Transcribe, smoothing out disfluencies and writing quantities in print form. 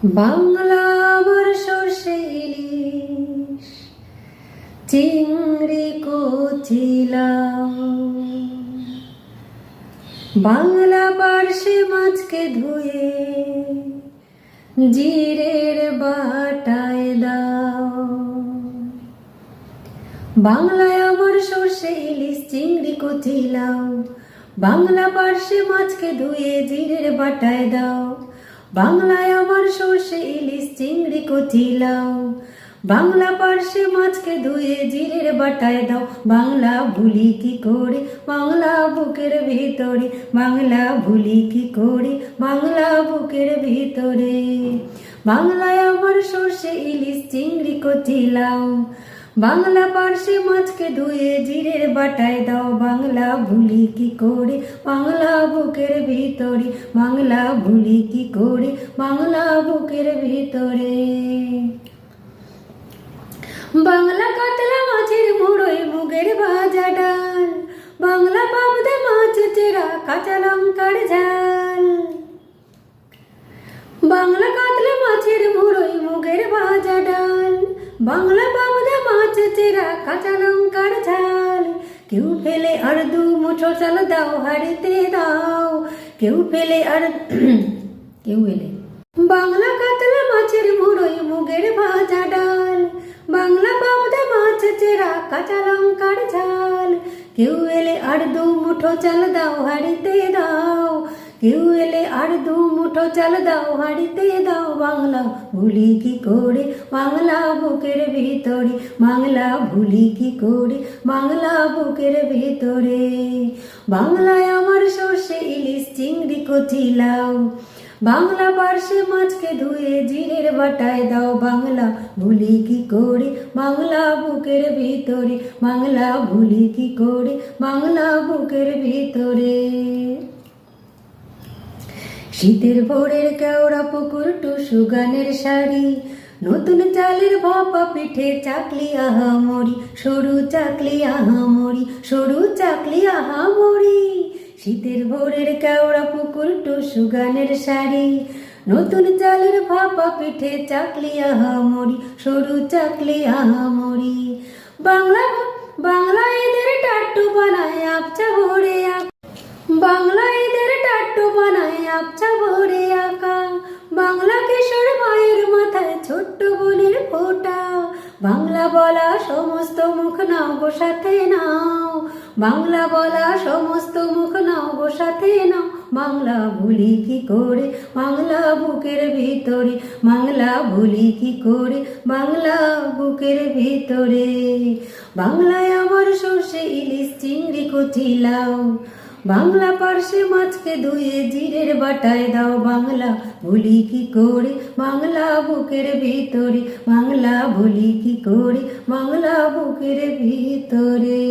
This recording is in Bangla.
বাংলা আমার সর্ষে ইলিশ চিংড়ি কচিলাম, বাংলা পার্শে মাছকে ধুয়ে জিরের বাটায় দাও। বাংলায় আমার সর্ষে ইলিশ চিংড়ি কচিলাও, বাংলা পার্শে মাছকে ধুয়ে জিরের বাটায় দাও। বাংলায় আমার সর্ষে ইলিশ চিংড়ি কচিলাও, বাংলা পার্শে মাছকে ধুয়ে জিরের বাটায় দাও। বাংলা ভুলি কি করে বাংলা বুকের ভিতরে, বাংলা ভুলি কি করে বাংলা বুকের ভিতরে। বাংলায় আমার সর্ষে ইলিশ চিংড়ি কচিলাও, বাংলা পার্শে মাছকে ধুয়ে জিরের বাটায় দাও। বাংলা ভুলি কি করে বাংলা বুকের ভিতরে, বাংলা ভুলি কি করে বাংলা বুকের ভিতরে। বাংলা কাতলা মাছের মুড়োয় মুগের ভাজা ডাল, বাংলা পাবদা মাছ চেরা কাঁচা লঙ্কার ঝাল। বাংলা কাতলা মাছের মুড়োয় মুগের ভাজা ডাল, বাংলা পাবদা মাছ চেরা কাঁচা লঙ্কার ঝাল। কেউ ফেলে আর দু মুঠো চাল দাও হাড়িতে দাও, কেউ ফেলে আর কেউ এলে। বাংলা কাতলা মাছের মুড়োয় মুগের ভাজা ডাল, বাংলা পাবদা মাছ চেরা কাঁচা লঙ্কার ঝাল। কেউ এলে আর দু মুঠো চাল দাও হাড়িতে দাও, কেউ এলে আর দু মুঠো চাল দাও হাড়িতে দাও। বাংলা ভুলি কি করে বাংলা বুকের ভিতরে, বাংলা ভুলি কি করে বাংলা বুকের ভিতরে। বাংলায় আমার সর্ষে ইলিশ চিংড়ি কচিলাও, বাংলা পার্শে মাছকে ধুয়ে জিরের বাটায় দাও। বাংলা ভুলি কি করে বাংলা বুকের ভিতরে, বাংলা ভুলি কি করে বাংলা বুকের ভিতরে। শীতের ভোরের কেওড়া পুকুর টুসু গানের শাড়ি, নতুন চালের ভাপা পিঠে চাকলি আহামরি, সরু চাকলি আহামরি, সরু চাকলি আহামরি। শীতের ভোরের কেওড়া পুকুর টুসু গানের শাড়ি, নতুন চালের ভাপা পিঠে চাকলি আহামরি, সরু চাকলি আহামরি। বাংলা বাংলা এদের টাট্টু বানায় আপচা ভরে আঁকা, বাংলা এদের টাট্টু বানায় আপচা ভরে আঁকা। বাংলা কিশোর মায়ের মাথায় ছোট্ট বোনের ফোঁটা, বাংলা বলা সমস্ত মুখ নাও গো সাথে নাও, বাংলা বলা সমস্ত মুখ নাও গো সাথে নাও। বাংলা ভুলি কি করে বাংলা বুকের ভিতরে, বাংলা ভুলি কি করে বাংলা বুকের ভিতরে। বাংলায় আমার সর্ষে ইলিশ চিংড়ি কচিলাও, বাংলা পার্শে মাছকে ধুয়ে জিরের বাটায় দাও। বাংলা ভুলি কি করে বাংলা বুকের ভিতরে, বাংলা ভুলি কি করে বাংলা বুকের ভিতরে।